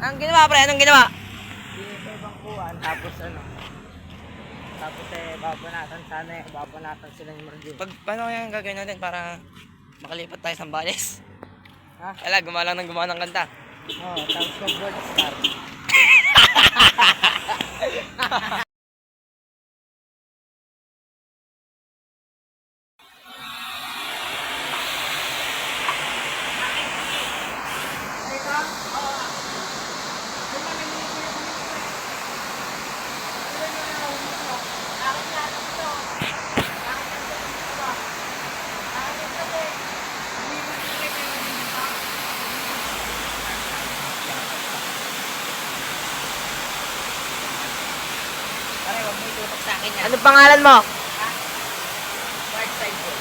Anong ginawa, pre? Anong ginawa? Dito bangkuhan, tapos ano. Tapos babanatan sana babanatan sila ni Marjorie. Paano kaya ang gagawin natin para makalipat tayo sa Zambales? Ha? Wala, gumawa ng kanta. Oo, tapos mag-gold star. Pare, huwag mo itutok sa akin yan. Ano pangalan mo? Right side ko.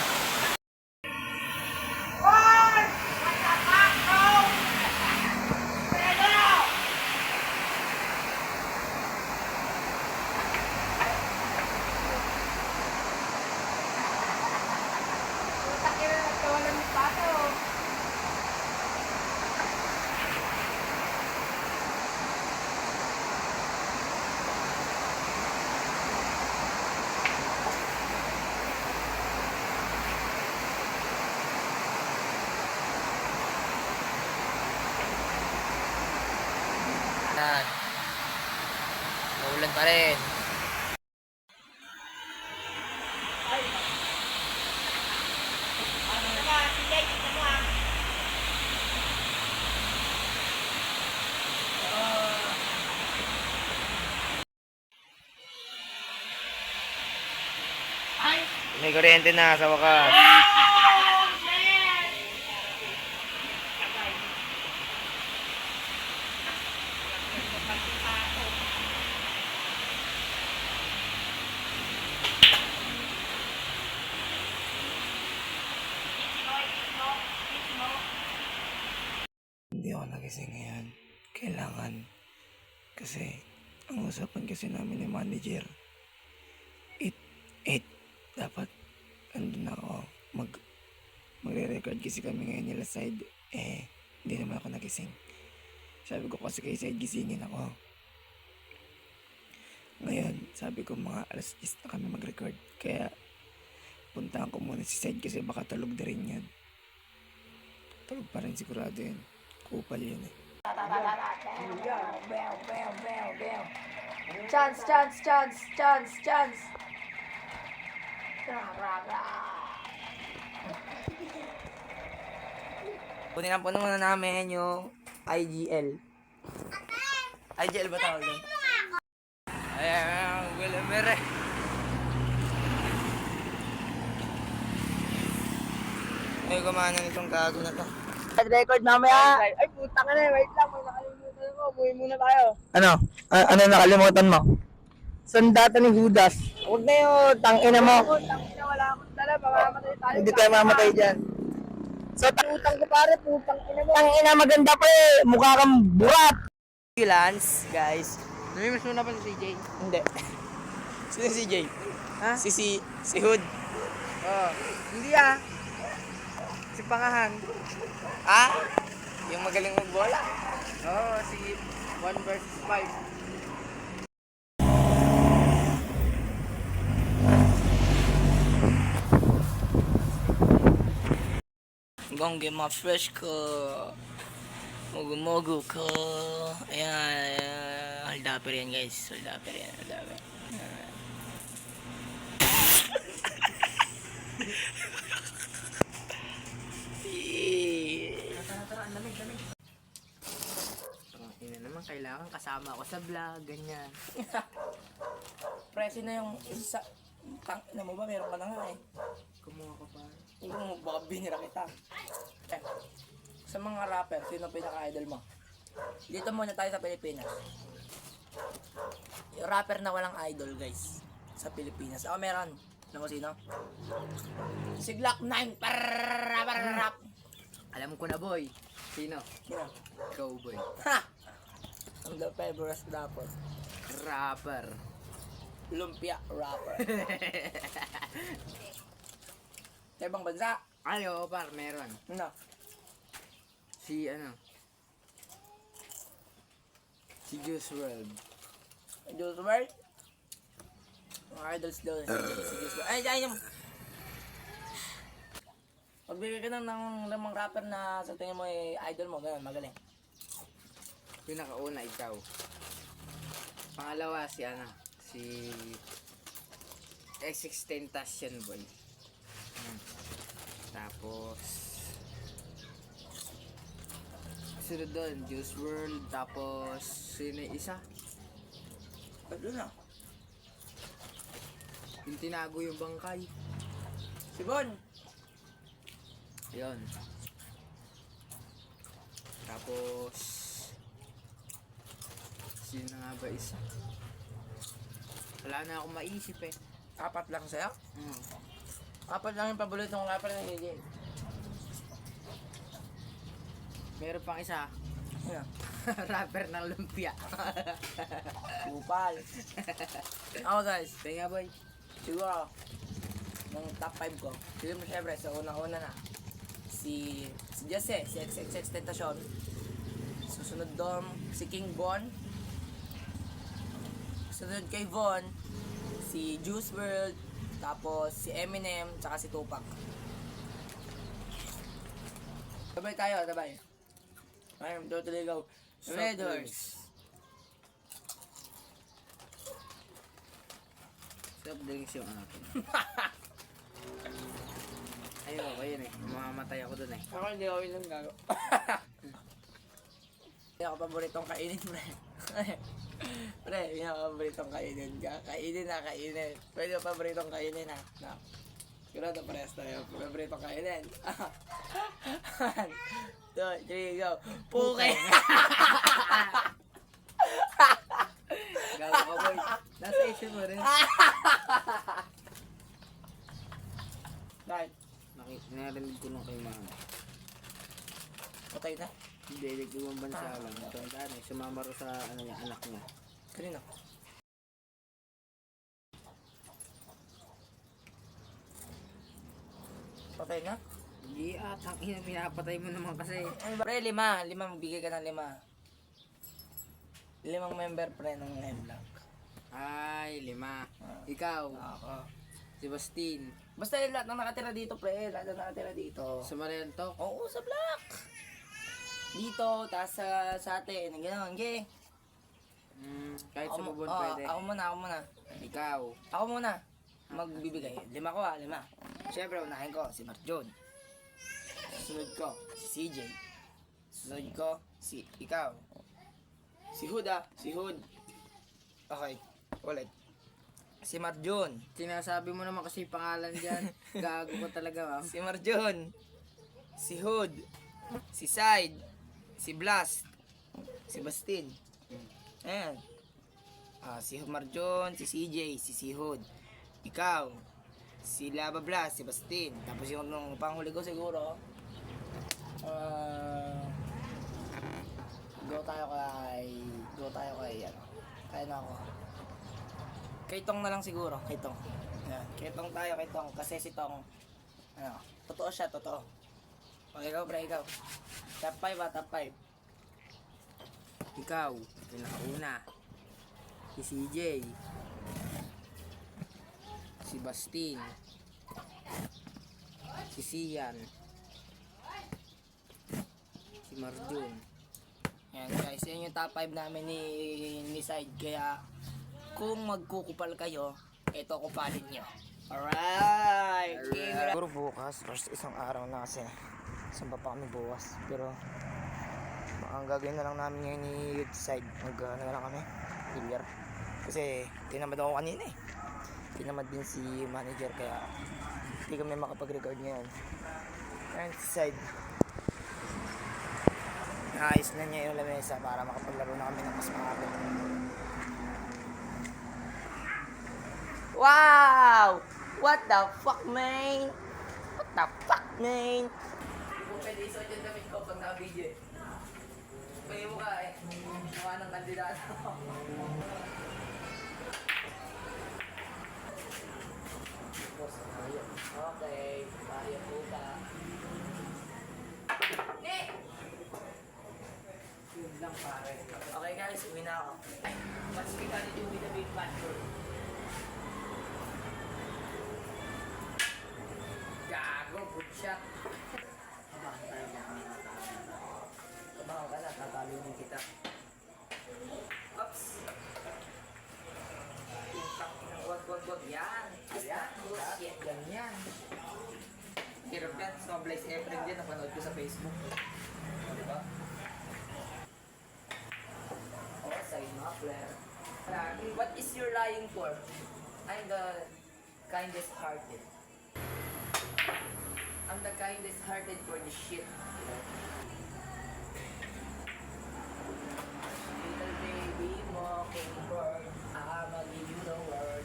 Yan. Maulan pa rin. May kuryente na sa wakas. Hindi ako nagising ngayon. Kailangan. Kasi, ang usapan kasi namin ni manager, 8 dapat andun ako. Magre-record kasi kami ngayon nila side. Hindi naman ako nagising. Sabi ko kasi kay side gisingin ako. Ngayon, sabi ko mga alas 10 na kami mag-record. Kaya, puntahan ko muna si side kasi baka tulog na rin yan. Tulog pa rin sigurado yun. Kupal yun eh. Chance, chance, chance, chance, chance. Punin na po muna namin yung IGL. IGL ba tawag doon? Ayan, Wilmer eh. Ay, gumana nitong gago na to. Record mamaya. Ay, puta ka na. Wait lang, may nakalimutan ako. Umuwi muna tayo. Ano? Ano nakalimutan mo? Sandata ni Judas. Huwag na yun, tangina mo. Tangina, wala akong dala. Mamamatay tayo. Hindi tayo mamatay dyan. So, utang ko pare, putang ina mo. Tangina maganda pa eh. Mukha kang burat. Ambulance, guys. Namimiss mo na pa si CJ? Hindi. Sino si CJ? Ha? Si Hood. Hindi ah. Si Pangahan. Ah? Yung magaling magbola. Si 1 versus 5. Gongge mga fresh ko. Mogu-mogu ko. Ayan. Holdaper yan guys. Holdaper yan. Holdaper. Ina naman, kailangan kasama ako sa vlog, ganyan. Presi na yung isa. Tang na mo ba? Meron ka na nga eh. Kumuha ko pa. Kung baka binira kita. Eh, sa mga rapper, sino pinaka-idol mo? Dito muna tayo sa Pilipinas. Yung rapper na walang idol guys. Sa Pilipinas. Ako meron. Alam mo sino? Si Glock 9. Rap. Alam ko na boy. Sino? Sino? Cowboy. Ha! Ang the favorite rapper. Rapper. Lumpia rapper. Sa ibang bansa. Ayo, par, meron. Ano? Si ano? Si Juice WRLD. Juice WRLD? Mga idols daw si Juice WRLD. Ay, yung... Magbigay ka ng lamang rapper na sa tingin mo ay idol mo, ganun, magaling. Pinakauna, ikaw. Pangalawa, si X6XTentacion Boy. Tapos, sunod doon, Juice WRLD. Tapos, sino yung isa? Ano na? Yung tinago yung bangkay. Si Bon. Yun. Tapos, sino nga ba isa? Wala na akong maisip eh. 4 lang sa'yo? 4 lang yung paboritong rapper na DJ. Meron pang isa. Ano? Rapper ng lumpia. Kupal. Ako guys, Tenga boy. siguro, ng top 5 ko, siguro syempre, sa unang-una na, si Jesse, si XXXTentacion. Susunod doon, si King Von. Susunod kay Von, si Juice WRLD. Tapos si Eminem, tsaka si Tupac. Sabay tayo, sabay. I'm totally go. Red Horse. Soft drinks yung akin. Ayoko yun eh. Mamamatay ako dun eh. Ako hindi ako yun ang gago. Hindi ako paboritong kainin, pre. Pre, hindi ako paboritong kainin. Kainin na, kainin. Pwede ako paboritong kainin na. No. Sigurado parehas tayo. Paboritong kainin. 1, 2, 3, go. Puke! Gago ka boy. Nasa isip mo rin. Dahil, Narinig ko nung kay mama. patay na. Hindi, nagdiwang bansa lang. Tandaan eh. Sumama ro sa niya, anak niya. Kanina. Patay na? Hindi atang ina, pinapatay mo naman kasi. Pre, 5. 5, magbigay ka ng 5. 5 member, pre, ng M-Block. Ay, 5. Ikaw, Ako. si Bastin. Basta yung lahat ng nakatira dito, pre. Lahat ng nakatira dito. Sa Marianto. Oo, sa block. Dito, taas sa atin. Gano'n, okay? Kahit sa bubon Oo, pwede. Ako muna. Ikaw. Ako muna. Magbibigay. 5 ko 5. Siyempre, unahin ko si Marjon. Sunod ko, si CJ. Sunod ko, si ikaw. Si Hood si Hood. Okay, ulit. Si Marjon. Sinasabi mo naman kasi yung pangalan dyan. Gago ko talaga, ma'am. Si Marjon. Si Hood. Si Side. Si Blast. Si Bastin. Ayan. Si Marjon, si CJ, si Hood. Ikaw. Si Lava Blast, si Bastin. Tapos yung panghuli ko siguro. Go tayo kay ano. Kaya na ako. Kay Tong na lang siguro, kay Tong. Ayan. Kay Tong tayo, kay Tong. Kasi si Tong, ano, totoo siya, totoo. Okay, ikaw, pre, ikaw. Top 5 top 5. Ikaw, pinakauna. Si CJ. Si Bastin. Si Sian. Si Marjun. Yan guys, yan yung top 5 namin ni Side. Kaya, kung magkukupal kayo, ito kupalin nyo. Alright! Siguro bukas, first isang araw na kasi. Saan pa kami bukas. Pero, ang gagawin na lang namin ngayon ni Youth Side. Ano na lang kami, bilyar. Kasi, tinamad ako kanina eh. Tinamad din si manager kaya hindi kami makapag-record ngayon. Ayan si Side. Naayos na niya yung lamesa para makapaglaro na kami ng mas maaga. Wow! What the fuck, man? What the fuck, man? Kung pwede isuot yung damit ko pag naka-video eh. Pwede mo ka eh. Nawa ng kandidato. Okay, kaya po ba? Nick! lang pare. Okay guys, uwi na ako. Ay, what's we gonna do with the big bad bird? Gago, good shot. Kumakas ka na, tatalunin kita. Oops! Wag. Yan! Ayan, Good shit. ganyan. Hirap yan, Snow Blaze Efren din, napanood ko sa Facebook. Diba? Oh, sign up, Blair. What is your lying for? I'm the kindest hearted. I'm the kindest hearted for the shit. Little baby mockingbird, I'ma give you the word.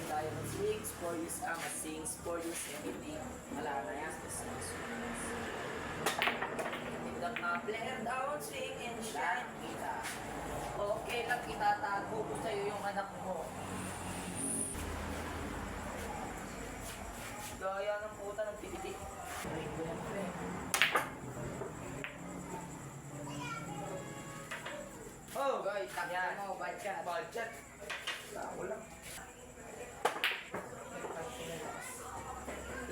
Diamond sings for you, I'ma sings for you, everything. Wala na yan. If the Blair down, swing and shine kita. Okay lang, itatago ko sa'yo yung anak mo. Gaya ng puta ng pipitik. Oh, guys, takbo Yan. mo, bad shot. Budget. Tako lang.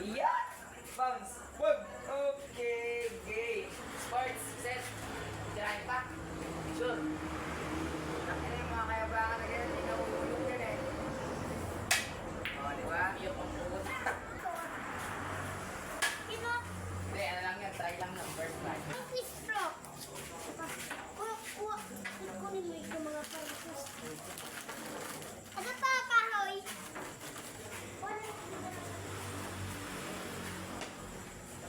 Yeah! Bounce! Wag! Okay, game. Sports, set. Tirahin pa. Sure. Ano yung mga kayabangan na ganyan, inaulog yan eh. O, di ba? Yung ang puta. Hindi, ano lang yan, try lang ng first try. Ano pa, kahoy?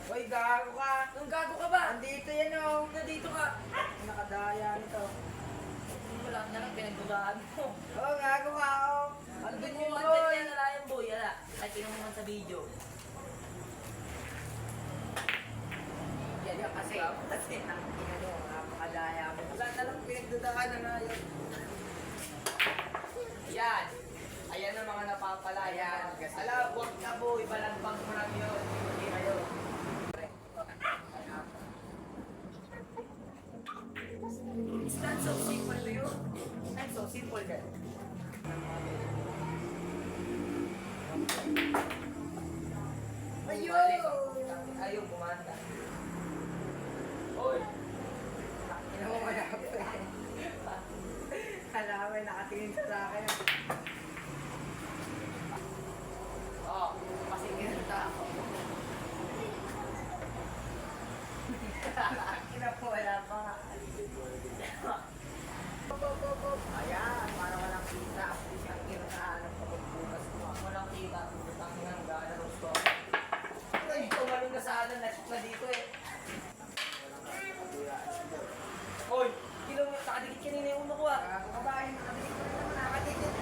Uy, gago ka! Nung gago ka ba? Andito yan oh! Nandito ka. Nakadaya nito. Wala na lang pinagdugaan mo. Oh, gago ka oh! Ano Andun mo yun man boy! yan na yung boy? Ala. Ay, tingnan mo man sa video. Yan yung kasi ang inano, napakadaya mo. Wala na lang pinagdadaan na nga yun. Yan. Ayan ang mga napapala. Ayan, kasi- Ala, huwag na boy. Balagbang mo lang yun. Hindi kayo. It's not so simple to you. I'm so simple that. Ayun! Ayaw kumanda. Oy! Ina mo malapit eh. Alam mo, nakatingin sa akin. Oh, kasi ginanta ako. Ina po, wala pa nga. Ayan, para walang kita. Isang kinahanap ko bukas mo. Walang kita. Putang ng gana ng store. Ay, tumalong na sa anan. Na dito eh. Oy! Nakadikit kanina yung uno ko ah. Gago ka ba? Nakadikit ko naman. Nakadikit.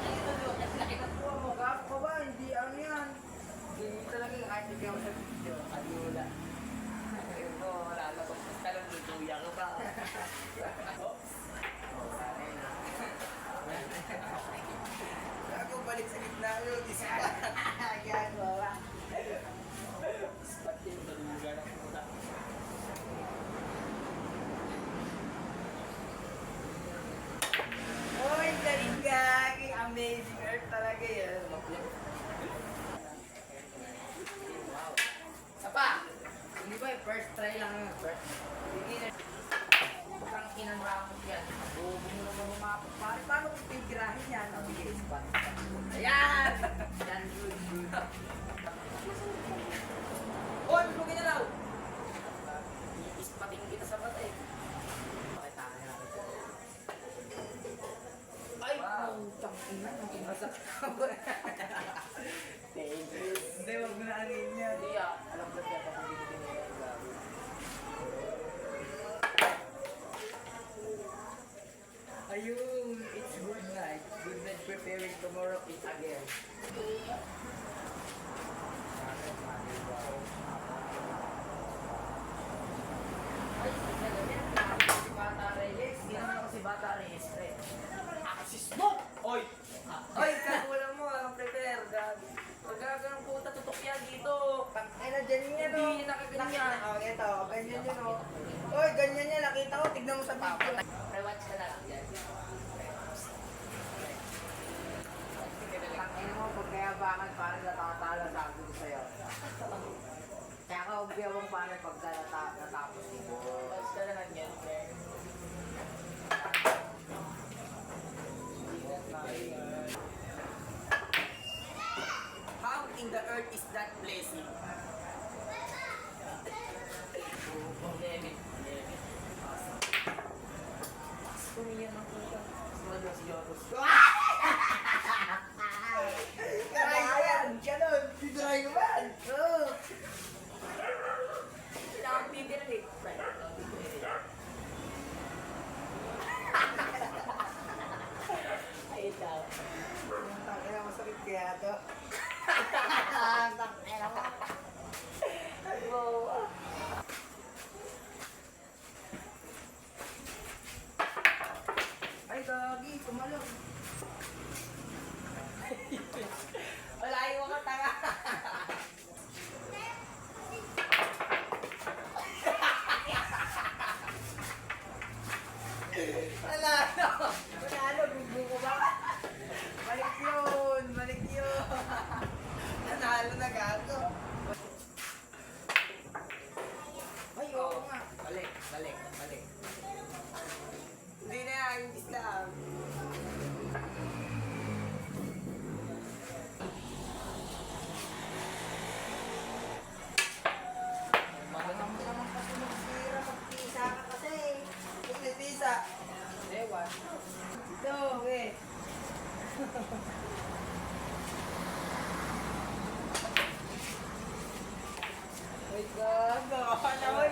Laki na po mo. Gago ka ba? Hindi ano yan. Hindi talaga kahit hindi ako sa video. Kalula. Ayun mo, lalabas ka lang. Tutuya ka ba? Gago, balik sa gitna yun. Isa pa. Gago ba? Spot yung taluga ng puta. Uy, galing gagi. Amazing Earth talaga yan. Wow. Sapa! Hindi ba first try lang yun? First. Hindi na. Putang inang ramot yan. Huwag mo naman umapot. Paano kung pigirahin yan? Ang bilis pa. Ayan! Yan, good, good. Oy, mo ginalaw! bakit parang natatalo sabi ko sa'yo. Kaya ka umbiyawang parang pagka natapos ni Boy. Basta naman yan, Claire. How in the earth is that blessing? Lemon. Sumiyan ng puta. Sumagal si Jotos. Ayan! Ganon! Titry ko man! Oo! Kailangan titirin eh. Ay, daw. Kaya masakit kaya to. Tangina mo. Wow. Ay, gagi! Tumalong! Wala yung mga tanga. Panalo! Gugu ko ba? Balik yun! Balik yun! Nanalo na gato! Ay, oo nga! Balik, balik, balik. Hindi na yan! Islam! Alam mo naman kasi magsira, magpisa ka kasi. Magpisa. Ewan. Ito, eh. Ay, gago. Ano mo